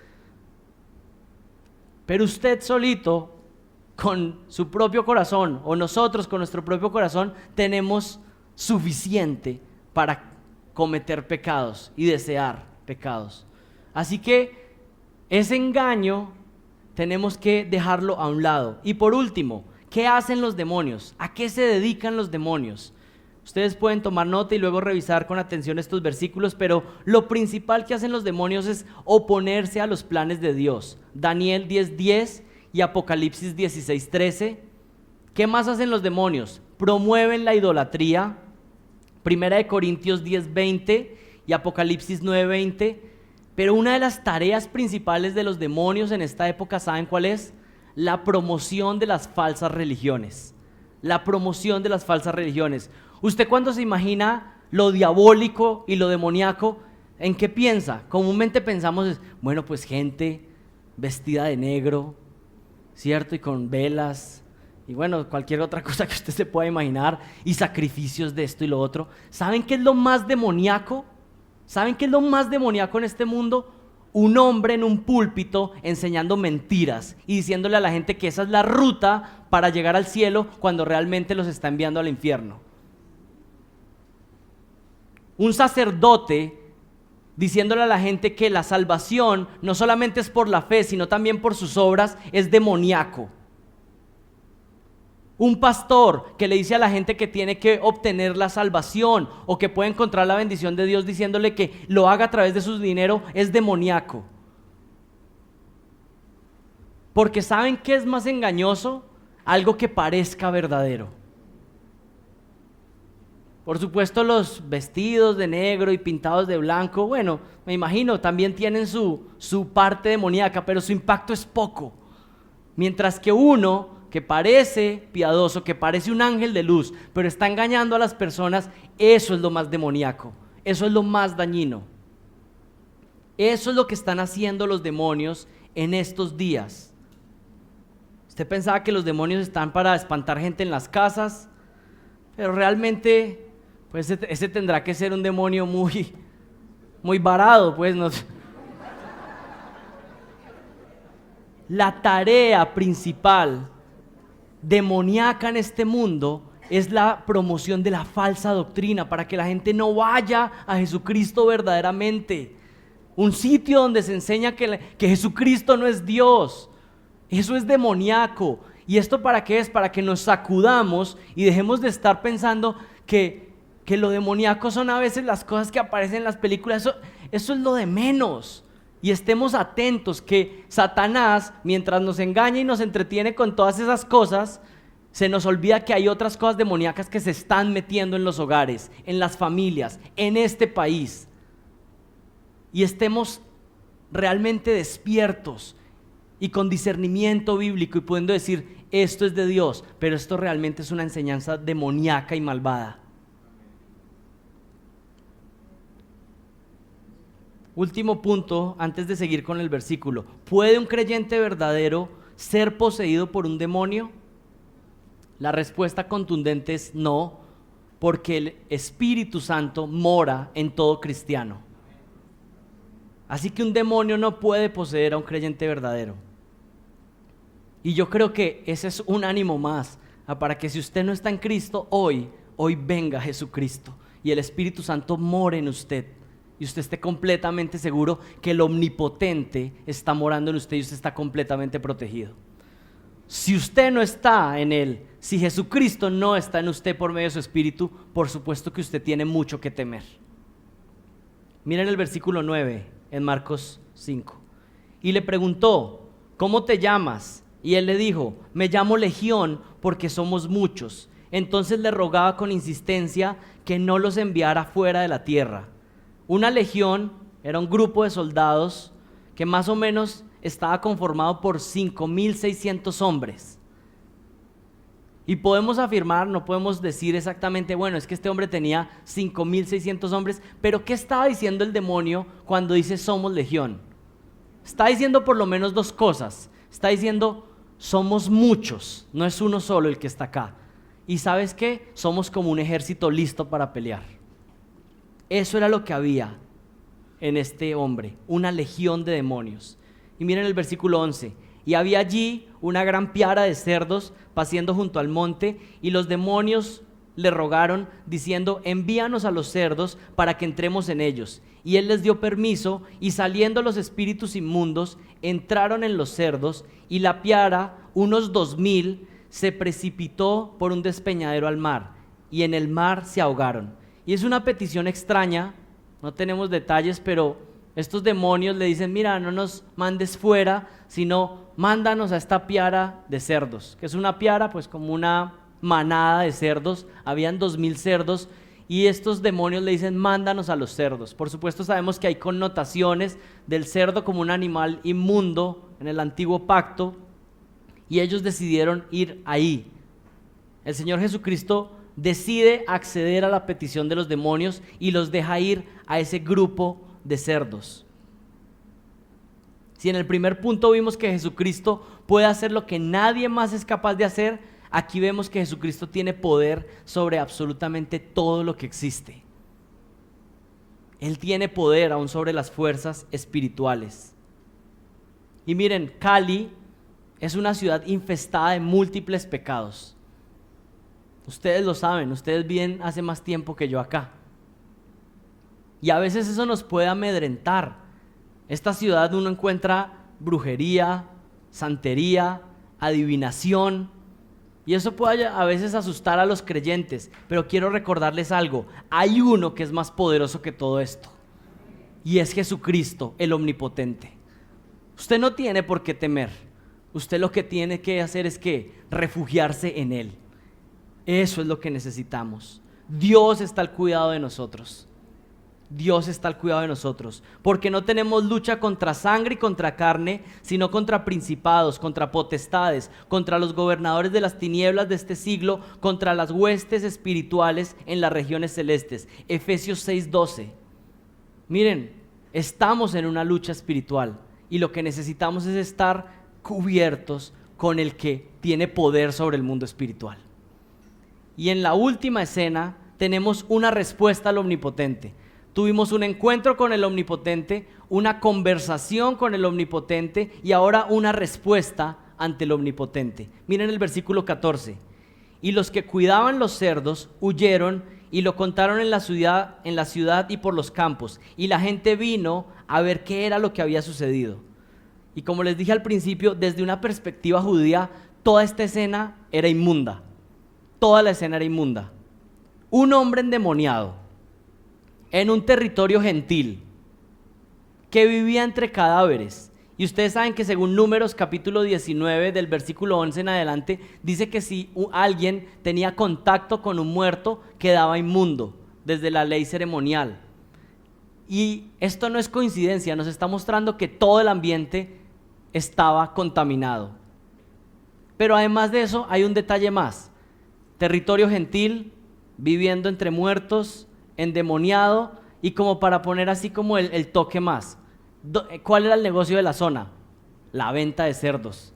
Speaker 1: Pero usted solito, con su propio corazón, o nosotros con nuestro propio corazón, tenemos suficiente para cometer pecados y desear pecados. Así que ese engaño tenemos que dejarlo a un lado. Y por último, ¿qué hacen los demonios? ¿A qué se dedican los demonios? Ustedes pueden tomar nota y luego revisar con atención estos versículos, pero lo principal que hacen los demonios es oponerse a los planes de Dios. Daniel 10:10 y Apocalipsis 16:13. ¿Qué más hacen los demonios? Promueven la idolatría. Primera de Corintios 10:20 y Apocalipsis 9:20. Pero una de las tareas principales de los demonios en esta época, ¿saben cuál es? La promoción de las falsas religiones. La promoción de las falsas religiones. ¿Usted cuando se imagina lo diabólico y lo demoníaco, en qué piensa? Comúnmente pensamos, bueno, pues gente vestida de negro, ¿cierto? Y con velas, y bueno, cualquier otra cosa que usted se pueda imaginar, y sacrificios de esto y lo otro. ¿Saben qué es lo más demoníaco? ¿Saben qué es lo más demoníaco en este mundo? Un hombre en un púlpito enseñando mentiras y diciéndole a la gente que esa es la ruta para llegar al cielo cuando realmente los está enviando al infierno. Un sacerdote diciéndole a la gente que la salvación no solamente es por la fe, sino también por sus obras, es demoníaco. Un pastor que le dice a la gente que tiene que obtener la salvación o que puede encontrar la bendición de Dios diciéndole que lo haga a través de su dinero es demoníaco. Porque ¿saben qué es más engañoso? Algo que parezca verdadero. Por supuesto, los vestidos de negro y pintados de blanco, bueno, me imagino, también tienen su parte demoníaca, pero su impacto es poco. Mientras que uno que parece piadoso, que parece un ángel de luz, pero está engañando a las personas, eso es lo más demoníaco, eso es lo más dañino. Eso es lo que están haciendo los demonios en estos días. Usted pensaba que los demonios están para espantar gente en las casas, pero realmente pues ese tendrá que ser un demonio muy varado, pues no. La tarea principal demoníaca en este mundo es la promoción de la falsa doctrina para que la gente no vaya a Jesucristo verdaderamente. Un sitio donde se enseña que Jesucristo no es Dios. Eso es demoníaco. ¿Y esto para qué es? Para que nos sacudamos y dejemos de estar pensando que lo demoníaco son a veces las cosas que aparecen en las películas. Eso es lo de menos. Y estemos atentos que Satanás, mientras nos engaña y nos entretiene con todas esas cosas, se nos olvida que hay otras cosas demoníacas que se están metiendo en los hogares, en las familias, en este país. Y estemos realmente despiertos y con discernimiento bíblico y pudiendo decir, esto es de Dios, pero esto realmente es una enseñanza demoníaca y malvada. Último punto, antes de seguir con el versículo. ¿Puede un creyente verdadero ser poseído por un demonio? La respuesta contundente es no, porque el Espíritu Santo mora en todo cristiano. Así que un demonio no puede poseer a un creyente verdadero. Y yo creo que ese es un ánimo más para que si usted no está en Cristo hoy venga Jesucristo y el Espíritu Santo more en usted. Y usted esté completamente seguro que el Omnipotente está morando en usted y usted está completamente protegido. Si usted no está en Él, si Jesucristo no está en usted por medio de su Espíritu, por supuesto que usted tiene mucho que temer. Miren el versículo 9 en Marcos 5. Y le preguntó, ¿cómo te llamas? Y él le dijo, me llamo Legión porque somos muchos. Entonces le rogaba con insistencia que no los enviara fuera de la tierra. Una legión era un grupo de soldados que más o menos estaba conformado por 5.600 hombres. Y podemos afirmar, no podemos decir exactamente, bueno, es que este hombre tenía 5.600 hombres, pero ¿qué estaba diciendo el demonio cuando dice somos legión? Está diciendo por lo menos dos cosas. Está diciendo, somos muchos, no es uno solo el que está acá. Y ¿sabes qué? Somos como un ejército listo para pelear. Eso era lo que había en este hombre, una legión de demonios. Y miren el versículo 11. Y había allí una gran piara de cerdos paciendo junto al monte, y los demonios le rogaron, diciendo, envíanos a los cerdos para que entremos en ellos. Y él les dio permiso, y saliendo los espíritus inmundos, entraron en los cerdos, y la piara, unos 2.000, se precipitó por un despeñadero al mar, y en el mar se ahogaron. Y es una petición extraña, no tenemos detalles, pero estos demonios le dicen, mira, no nos mandes fuera, sino mándanos a esta piara de cerdos. ¿Qué es una piara? Pues como una manada de cerdos, habían 2.000 cerdos, y estos demonios le dicen, mándanos a los cerdos. Por supuesto sabemos que hay connotaciones del cerdo como un animal inmundo en el antiguo pacto, y ellos decidieron ir ahí. El Señor Jesucristo decide acceder a la petición de los demonios y los deja ir a ese grupo de cerdos. Si en el primer punto vimos que Jesucristo puede hacer lo que nadie más es capaz de hacer, aquí vemos que Jesucristo tiene poder sobre absolutamente todo lo que existe. Él tiene poder aún sobre las fuerzas espirituales. Y miren, Cali es una ciudad infestada de múltiples pecados. Ustedes lo saben, ustedes viven hace más tiempo que yo acá. Y a veces eso nos puede amedrentar. Esta ciudad uno encuentra brujería, santería, adivinación, y eso puede a veces asustar a los creyentes, pero quiero recordarles algo, hay uno que es más poderoso que todo esto, y es Jesucristo, el omnipotente. Usted no tiene por qué temer, usted lo que tiene que hacer es que refugiarse en Él. Eso es lo que necesitamos. Dios está al cuidado de nosotros. Dios está al cuidado de nosotros, porque no tenemos lucha contra sangre y contra carne, sino contra principados, contra potestades, contra los gobernadores de las tinieblas de este siglo, contra las huestes espirituales en las regiones celestes. Efesios 6:12. Miren, estamos en una lucha espiritual y lo que necesitamos es estar cubiertos con el que tiene poder sobre el mundo espiritual. Y en la última escena tenemos una respuesta al omnipotente. Tuvimos un encuentro con el omnipotente, una conversación con el omnipotente y ahora una respuesta ante el omnipotente. Miren el versículo 14. Y los que cuidaban los cerdos huyeron y lo contaron en la ciudad y por los campos. Y la gente vino a ver qué era lo que había sucedido. Y como les dije al principio, desde una perspectiva judía, toda esta escena era inmunda. Toda la escena era inmunda. Un hombre endemoniado en un territorio gentil que vivía entre cadáveres. Y ustedes saben que según Números capítulo 19 del versículo 11 en adelante, dice que si alguien tenía contacto con un muerto, quedaba inmundo desde la ley ceremonial. Y esto no es coincidencia, nos está mostrando que todo el ambiente estaba contaminado. Pero además de eso hay un detalle más. Territorio gentil, viviendo entre muertos, endemoniado, y como para poner así como el toque más. ¿Cuál era el negocio de la zona? La venta de cerdos.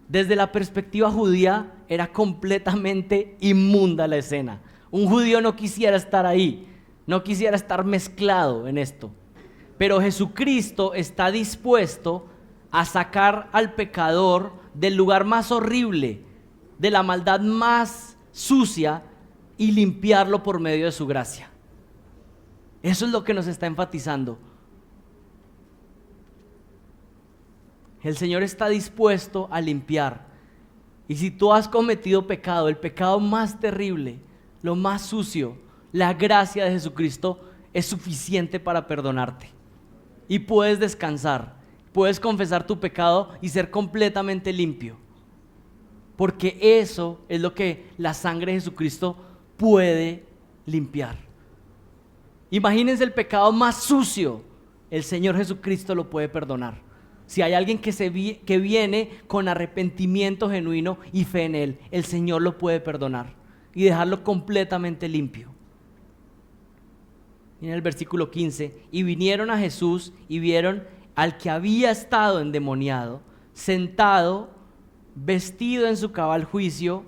Speaker 1: Desde la perspectiva judía era completamente inmunda la escena. Un judío no quisiera estar ahí, no quisiera estar mezclado en esto. Pero Jesucristo está dispuesto a sacar al pecador del lugar más horrible, de la maldad más sucia, y limpiarlo por medio de su gracia. Eso es lo que nos está enfatizando. El Señor está dispuesto a limpiar. Y si tú has cometido pecado, el pecado más terrible, lo más sucio, la gracia de Jesucristo es suficiente para perdonarte. Y puedes descansar, puedes confesar tu pecado y ser completamente limpio. Porque eso es lo que la sangre de Jesucristo puede limpiar. Imagínense el pecado más sucio, el Señor Jesucristo lo puede perdonar. Si hay alguien que viene con arrepentimiento genuino y fe en Él, el Señor lo puede perdonar y dejarlo completamente limpio. Miren el versículo 15, y vinieron a Jesús y vieron al que había estado endemoniado, sentado, vestido en su cabal juicio,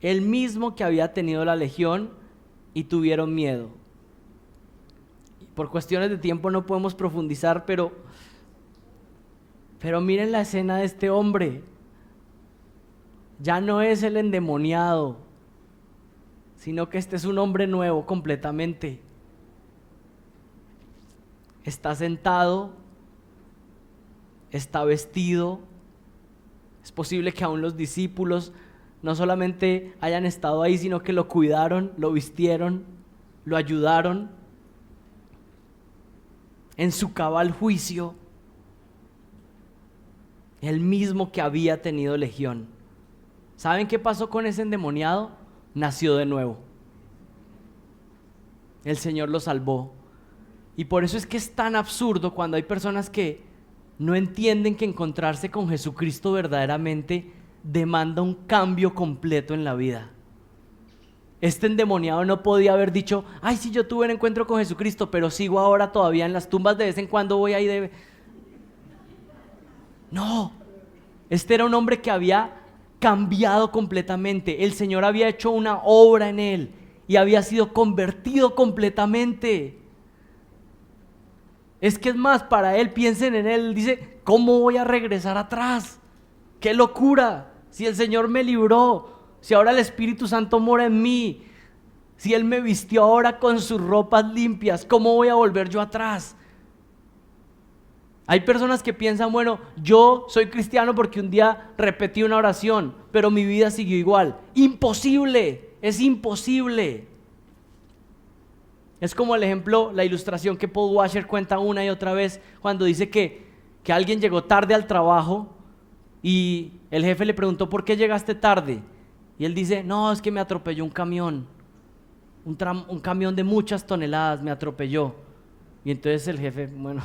Speaker 1: el mismo que había tenido la legión, y tuvieron miedo. Por cuestiones de tiempo no podemos profundizar, pero miren la escena de este hombre. Ya no es el endemoniado, sino que este es un hombre nuevo completamente. Está sentado, está vestido. Es posible que aún los discípulos no solamente hayan estado ahí, sino que lo cuidaron, lo vistieron, lo ayudaron. En su cabal juicio, el mismo que había tenido legión. ¿Saben qué pasó con ese endemoniado? Nació de nuevo. El Señor lo salvó. Y por eso es que es tan absurdo cuando hay personas que no entienden que encontrarse con Jesucristo verdaderamente demanda un cambio completo en la vida. Este endemoniado no podía haber dicho, ay, sí, yo tuve un encuentro con Jesucristo, pero sigo ahora todavía en las tumbas, de vez en cuando voy ahí. No, este era un hombre que había cambiado completamente. El Señor había hecho una obra en él y había sido convertido completamente. Es que es más, para él, piensen en él, dice, ¿cómo voy a regresar atrás? ¡Qué locura! Si el Señor me libró, si ahora el Espíritu Santo mora en mí, si Él me vistió ahora con sus ropas limpias, ¿cómo voy a volver yo atrás? Hay personas que piensan, bueno, yo soy cristiano porque un día repetí una oración, pero mi vida siguió igual. ¡Imposible! Es imposible. Es como el ejemplo, la ilustración que Paul Washer cuenta una y otra vez cuando dice que alguien llegó tarde al trabajo y el jefe le preguntó, ¿por qué llegaste tarde? Y él dice, no, es que me atropelló un camión, un camión de muchas toneladas me atropelló. Y entonces el jefe, bueno,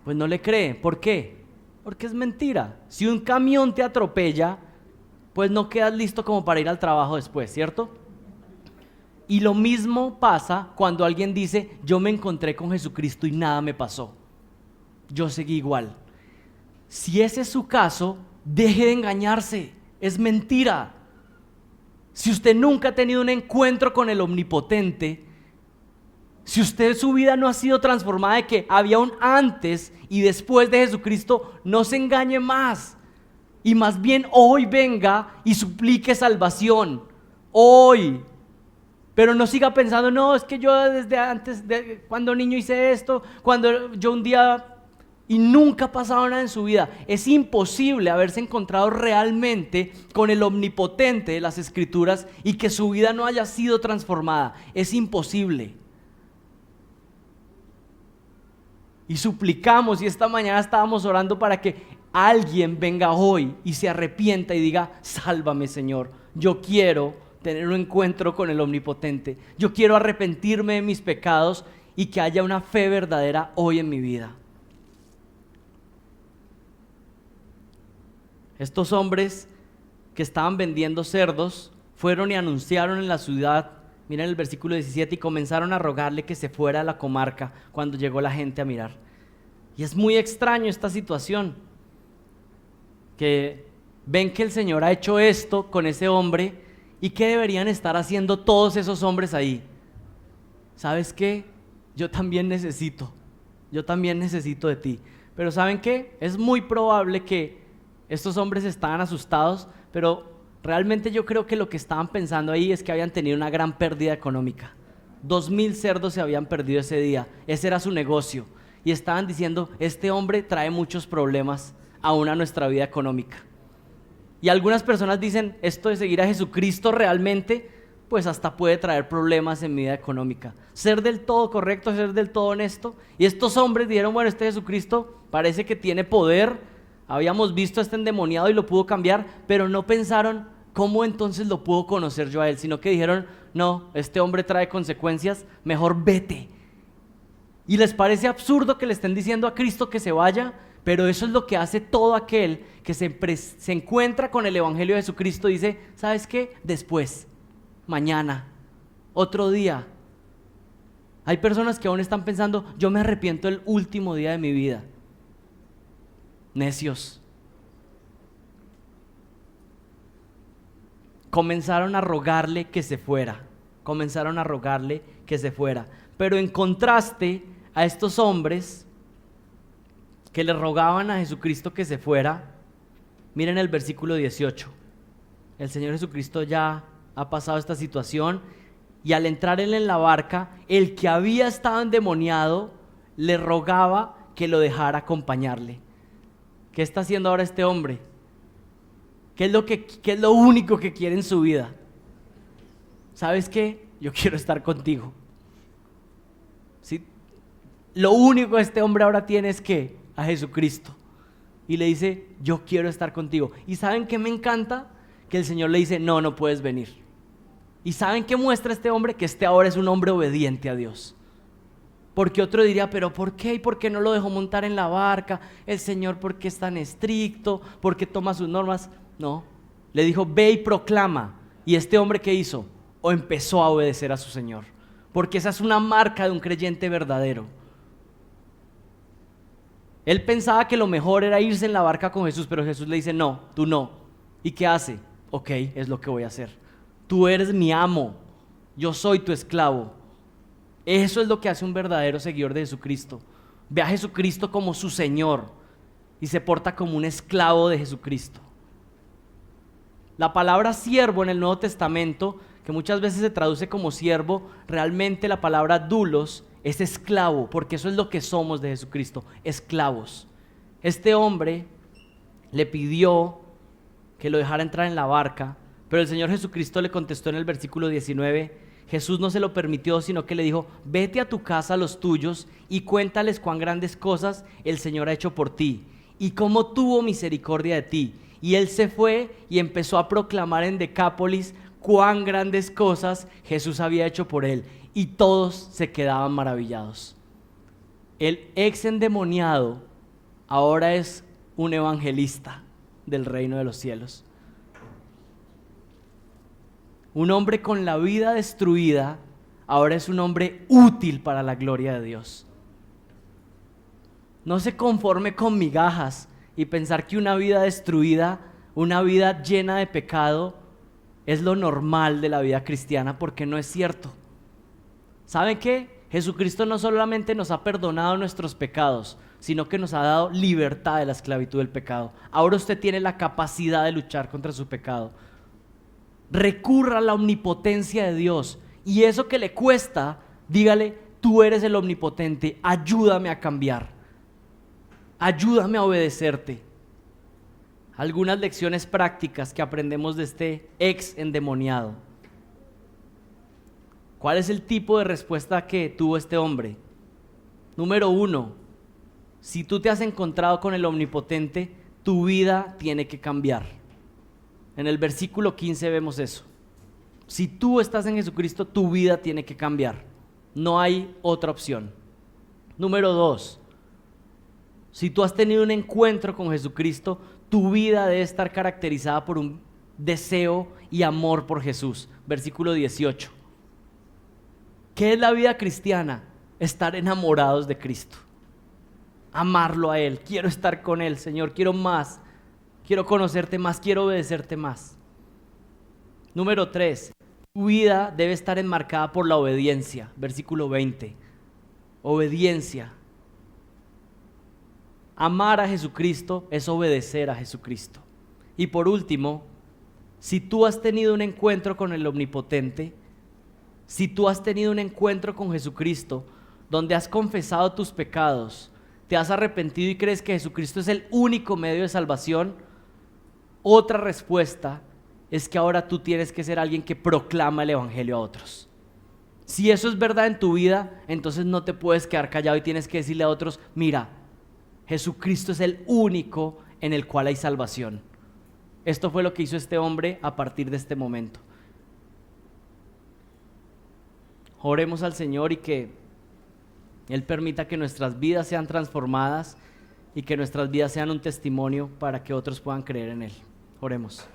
Speaker 1: pues no le cree. ¿Por qué? Porque es mentira. Si un camión te atropella, pues no quedas listo como para ir al trabajo después, ¿cierto? Y lo mismo pasa cuando alguien dice, yo me encontré con Jesucristo y nada me pasó. Yo seguí igual. Si ese es su caso, deje de engañarse. Es mentira. Si usted nunca ha tenido un encuentro con el Omnipotente, si usted su vida no ha sido transformada de que había un antes y después de Jesucristo, no se engañe más. Y más bien hoy venga y suplique salvación. Hoy. Pero no siga pensando, no, es que yo desde antes, cuando niño hice esto, cuando yo un día, y nunca ha pasado nada en su vida. Es imposible haberse encontrado realmente con el Omnipotente de las Escrituras y que su vida no haya sido transformada. Es imposible. Y suplicamos, y esta mañana estábamos orando para que alguien venga hoy y se arrepienta y diga, sálvame, Señor, yo quiero tener un encuentro con el Omnipotente. Yo quiero arrepentirme de mis pecados y que haya una fe verdadera hoy en mi vida. Estos hombres que estaban vendiendo cerdos fueron y anunciaron en la ciudad, miren el versículo 17, y comenzaron a rogarle que se fuera a la comarca cuando llegó la gente a mirar. Y es muy extraño esta situación, que ven que el Señor ha hecho esto con ese hombre. ¿Y qué deberían estar haciendo todos esos hombres ahí? ¿Sabes qué? Yo también necesito de ti. Pero ¿saben qué? Es muy probable que estos hombres estaban asustados, pero realmente yo creo que lo que estaban pensando ahí es que habían tenido una gran pérdida económica. 2,000 cerdos se habían perdido ese día, ese era su negocio. Y estaban diciendo, este hombre trae muchos problemas aún a nuestra vida económica. Y algunas personas dicen, esto de seguir a Jesucristo realmente, pues hasta puede traer problemas en mi vida económica. Ser del todo correcto, ser del todo honesto. Y estos hombres dijeron, bueno, este Jesucristo parece que tiene poder. Habíamos visto a este endemoniado y lo pudo cambiar, pero no pensaron, ¿cómo entonces lo puedo conocer yo a él? Sino que dijeron, no, este hombre trae consecuencias, mejor vete. Y les parece absurdo que le estén diciendo a Cristo que se vaya, pero eso es lo que hace todo aquel que se encuentra con el Evangelio de Jesucristo. Dice, ¿sabes qué? Después, mañana, otro día. Hay personas que aún están pensando, yo me arrepiento el último día de mi vida. Necios. Comenzaron a rogarle que se fuera. Comenzaron a rogarle que se fuera. Pero en contraste a estos hombres que le rogaban a Jesucristo que se fuera, miren el versículo 18. El Señor Jesucristo ya ha pasado esta situación y al entrar él en la barca, el que había estado endemoniado le rogaba que lo dejara acompañarle. ¿Qué está haciendo ahora este hombre? ¿Qué es lo único que quiere en su vida? ¿Sabes qué? Yo quiero estar contigo. ¿Sí? Lo único que este hombre ahora tiene es que a Jesucristo. Y le dice, yo quiero estar contigo. ¿Y saben qué me encanta? Que el Señor le dice, no, no puedes venir. ¿Y saben qué muestra este hombre? Que este ahora es un hombre obediente a Dios. Porque otro diría, pero ¿por qué? ¿Y por qué no lo dejó montar en la barca? El Señor, ¿por qué es tan estricto? ¿Por qué toma sus normas? No, le dijo, ve y proclama. ¿Y este hombre qué hizo? O empezó a obedecer a su Señor. Porque esa es una marca de un creyente verdadero. Él pensaba que lo mejor era irse en la barca con Jesús, pero Jesús le dice, no, tú no. ¿Y qué hace? Ok, es lo que voy a hacer. Tú eres mi amo, yo soy tu esclavo. Eso es lo que hace un verdadero seguidor de Jesucristo. Ve a Jesucristo como su Señor y se porta como un esclavo de Jesucristo. La palabra siervo en el Nuevo Testamento, que muchas veces se traduce como siervo, realmente la palabra doulos es esclavo, porque eso es lo que somos de Jesucristo, esclavos. Este hombre le pidió que lo dejara entrar en la barca, pero el Señor Jesucristo le contestó en el versículo 19, Jesús no se lo permitió, sino que le dijo, vete a tu casa a los tuyos y cuéntales cuán grandes cosas el Señor ha hecho por ti y cómo tuvo misericordia de ti. Y él se fue y empezó a proclamar en Decápolis cuán grandes cosas Jesús había hecho por él. Y todos se quedaban maravillados. El ex endemoniado ahora es un evangelista del reino de los cielos. Un hombre con la vida destruida ahora es un hombre útil para la gloria de Dios. No se conforme con migajas y pensar que una vida destruida, una vida llena de pecado, es lo normal de la vida cristiana, porque no es cierto. ¿Saben qué? Jesucristo no solamente nos ha perdonado nuestros pecados, sino que nos ha dado libertad de la esclavitud del pecado. Ahora usted tiene la capacidad de luchar contra su pecado. Recurra a la omnipotencia de Dios, y eso que le cuesta, dígale, tú eres el omnipotente, ayúdame a cambiar, ayúdame a obedecerte. Algunas lecciones prácticas que aprendemos de este ex endemoniado. ¿Cuál es el tipo de respuesta que tuvo este hombre? Número 1, si tú te has encontrado con el omnipotente, tu vida tiene que cambiar. En el versículo 15 vemos eso. Si tú estás en Jesucristo, tu vida tiene que cambiar. No hay otra opción. Número 2, si tú has tenido un encuentro con Jesucristo, tu vida debe estar caracterizada por un deseo y amor por Jesús. Versículo 18. ¿Qué es la vida cristiana? Estar enamorados de Cristo. Amarlo a Él. Quiero estar con Él, Señor. Quiero más. Quiero conocerte más. Quiero obedecerte más. Número 3. Tu vida debe estar enmarcada por la obediencia. Versículo 20. Obediencia. Amar a Jesucristo es obedecer a Jesucristo. Y por último, si tú has tenido un encuentro con el Omnipotente, si tú has tenido un encuentro con Jesucristo, donde has confesado tus pecados, te has arrepentido y crees que Jesucristo es el único medio de salvación, otra respuesta es que ahora tú tienes que ser alguien que proclama el Evangelio a otros. Si eso es verdad en tu vida, entonces no te puedes quedar callado y tienes que decirle a otros, mira, Jesucristo es el único en el cual hay salvación. Esto fue lo que hizo este hombre a partir de este momento. Oremos al Señor y que Él permita que nuestras vidas sean transformadas y que nuestras vidas sean un testimonio para que otros puedan creer en Él. Oremos.